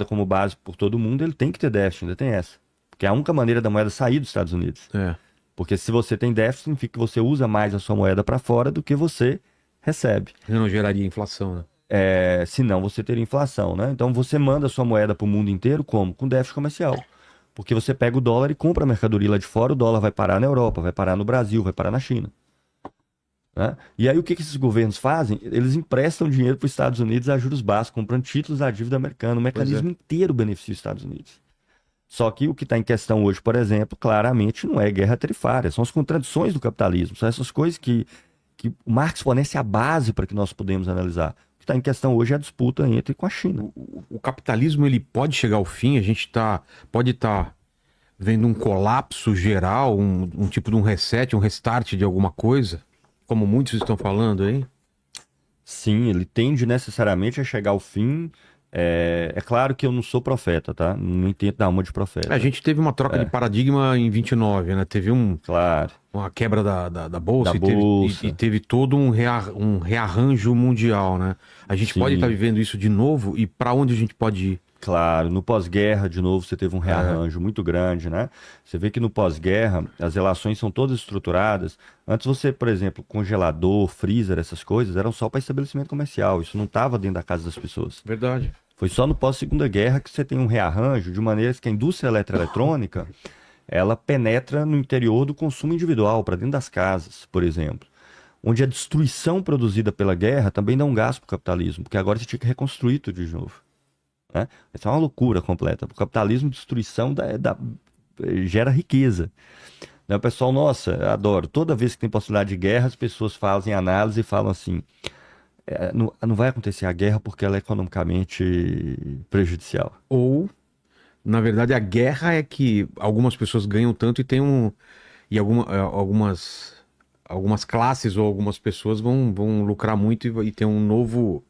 como base por todo mundo, ele tem que ter déficit, ainda tem essa. Porque é a única maneira da moeda sair dos Estados Unidos. É. Porque se você tem déficit, significa que você usa mais a sua moeda para fora do que você recebe. Não geraria inflação, né? Senão você teria inflação, né? Então você manda a sua moeda para o mundo inteiro como? Com déficit comercial. Porque você pega o dólar e compra a mercadoria lá de fora, o dólar vai parar na Europa, vai parar no Brasil, vai parar na China. Né? E aí o que esses governos fazem? Eles emprestam dinheiro para os Estados Unidos a juros baixos, comprando títulos da dívida americana. O mecanismo inteiro beneficia os Estados Unidos. Só que o que está em questão hoje, por exemplo, claramente não é guerra tarifária, são as contradições do capitalismo, são essas coisas que o Marx fornece a base para que nós podemos analisar. O que está em questão hoje é a disputa entre com a China. O capitalismo ele pode chegar ao fim, a gente pode estar vendo um colapso geral, um tipo de um reset, um restart de alguma coisa, como muitos estão falando aí? Sim, ele tende necessariamente a chegar ao fim. É claro que eu não sou profeta, tá? Não entendo dar uma de profeta. A gente teve uma troca de paradigma em 29, né? Teve Claro. uma quebra da bolsa, Da e teve, bolsa. e teve todo um rearranjo mundial, né? A gente Sim. pode estar vivendo isso de novo e para onde a gente pode ir? Claro, no pós-guerra, de novo, você teve um rearranjo muito grande, né? Você vê que no pós-guerra, as relações são todas estruturadas. Antes você, por exemplo, congelador, freezer, essas coisas, eram só para estabelecimento comercial. Isso não estava dentro da casa das pessoas. Verdade. Foi só no pós-segunda guerra que você tem um rearranjo, de maneira que a indústria eletroeletrônica, ela penetra no interior do consumo individual, para dentro das casas, por exemplo. Onde a destruição produzida pela guerra também dá um gasto para o capitalismo, porque agora você tinha que reconstruir tudo de novo. Né? Essa é uma loucura completa. O capitalismo, destruição, gera riqueza. Né? O pessoal, nossa, eu adoro. Toda vez que tem possibilidade de guerra, as pessoas fazem análise e falam assim: não vai acontecer a guerra porque ela é economicamente prejudicial. Ou, na verdade, a guerra é que algumas pessoas ganham tanto e tem e algumas classes ou algumas pessoas vão lucrar muito e ter um novo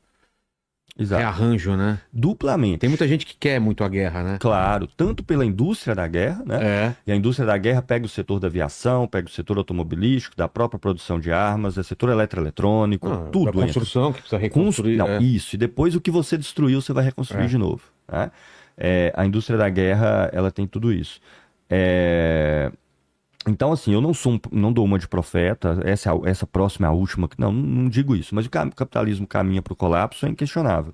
Exato. rearranjo, né? Duplamente. Tem muita gente que quer muito a guerra, né? Claro, tanto pela indústria da guerra, né? E a indústria da guerra pega o setor da aviação, pega o setor automobilístico, da própria produção de armas, o setor eletroeletrônico, tudo da construção que precisa reconstruir. Isso. E depois o que você destruiu, você vai reconstruir de novo. Né? A indústria da guerra, ela tem tudo isso. Então, assim, eu não dou uma de profeta, essa próxima é a última, não digo isso, mas o capitalismo caminha para o colapso é inquestionável.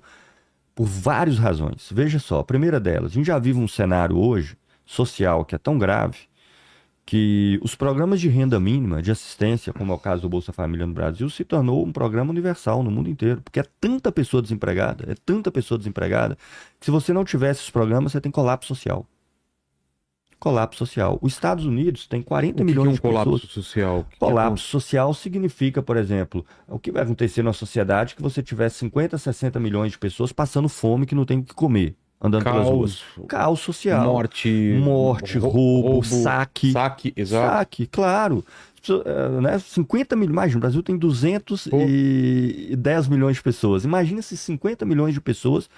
Por várias razões. Veja só, a primeira delas, a gente já vive um cenário hoje, social, que é tão grave, que os programas de renda mínima, de assistência, como é o caso do Bolsa Família no Brasil, se tornou um programa universal no mundo inteiro, porque é tanta pessoa desempregada, que se você não tivesse os programas, você tem colapso social. Colapso social. Os Estados Unidos tem 40 milhões de pessoas. Colapso social? Colapso social significa, por exemplo, o que vai acontecer na sociedade que você tiver 50, 60 milhões de pessoas passando fome que não tem o que comer, andando pelas ruas. Caos social. Morte, roubo, saque. Saque, exato. Saque, claro. 50 milhões, imagina, o Brasil tem 210 milhões de pessoas. Imagina se 50 milhões de pessoas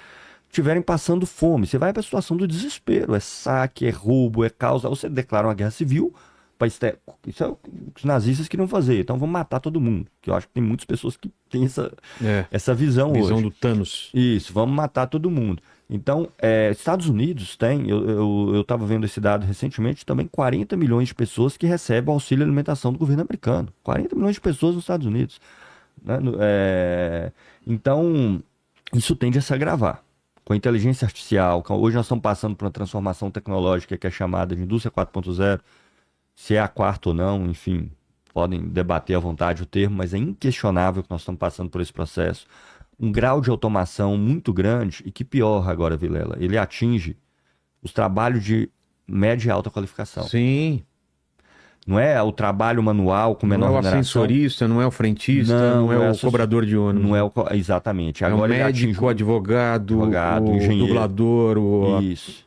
estiverem passando fome. Você vai para a situação do desespero. É saque, é roubo, é causa. Você declara uma guerra civil. Isso é o que os nazistas queriam fazer. Então vamos matar todo mundo. Que eu acho que tem muitas pessoas que têm essa visão hoje. Visão do Thanos. Isso, vamos matar todo mundo. Então, Estados Unidos tem, eu estava vendo esse dado recentemente, também 40 milhões de pessoas que recebem o auxílio alimentação do governo americano. 40 milhões de pessoas nos Estados Unidos. Né? Então, isso tende a se agravar. Com a inteligência artificial, hoje nós estamos passando por uma transformação tecnológica que é chamada de indústria 4.0, se é a quarta ou não, enfim, podem debater à vontade o termo, mas é inquestionável que nós estamos passando por esse processo. Um grau de automação muito grande e que pior agora, Vilela, ele atinge os trabalhos de média e alta qualificação. Sim. Não é o trabalho manual com menor remuneração. Não é o ascensorista, não é o frentista, não é o cobrador de ônibus. Não é exatamente. Agora é o médico, o advogado, o engenheiro. Dublador. Isso.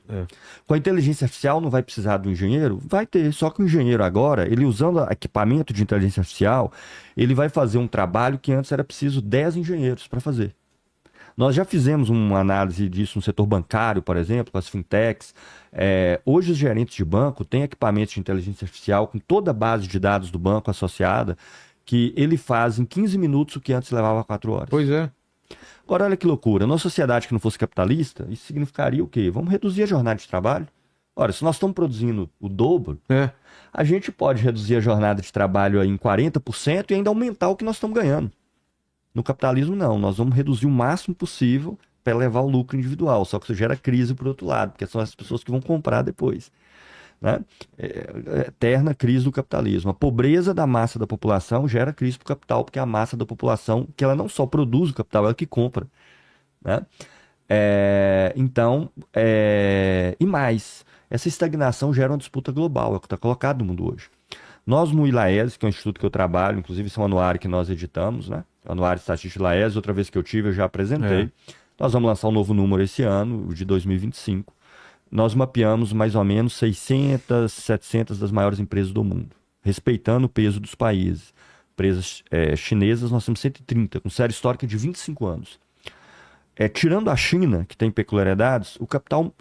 Com a inteligência artificial não vai precisar do engenheiro? Vai ter. Só que o engenheiro agora, ele usando equipamento de inteligência artificial, ele vai fazer um trabalho que antes era preciso 10 engenheiros para fazer. Nós já fizemos uma análise disso no setor bancário, por exemplo, com as fintechs. Hoje os gerentes de banco têm equipamentos de inteligência artificial com toda a base de dados do banco associada, que ele faz em 15 minutos o que antes levava 4 horas. Pois é. Agora, olha que loucura. Numa sociedade que não fosse capitalista, isso significaria o quê? Vamos reduzir a jornada de trabalho. Ora, se nós estamos produzindo o dobro, É. a gente pode reduzir a jornada de trabalho aí em 40% e ainda aumentar o que nós estamos ganhando. No capitalismo, não. Nós vamos reduzir o máximo possível para elevar o lucro individual. Só que isso gera crise por outro lado, porque são as pessoas que vão comprar depois. Né? Eterna crise do capitalismo. A pobreza da massa da população gera crise para o capital, porque é a massa da população que ela não só produz o capital, ela que compra. Né? E mais, essa estagnação gera uma disputa global, é o que está colocado no mundo hoje. Nós no ILAES, que é um instituto que eu trabalho, inclusive esse é um anuário que nós editamos, né? Anuário Estatístico ILAES, outra vez que eu tive eu já apresentei. Nós vamos lançar um novo número esse ano, o de 2025. Nós mapeamos mais ou menos 600, 700 das maiores empresas do mundo, respeitando o peso dos países. Empresas chinesas, nós temos 130, com série histórica de 25 anos. Tirando a China, que tem peculiaridades, o capital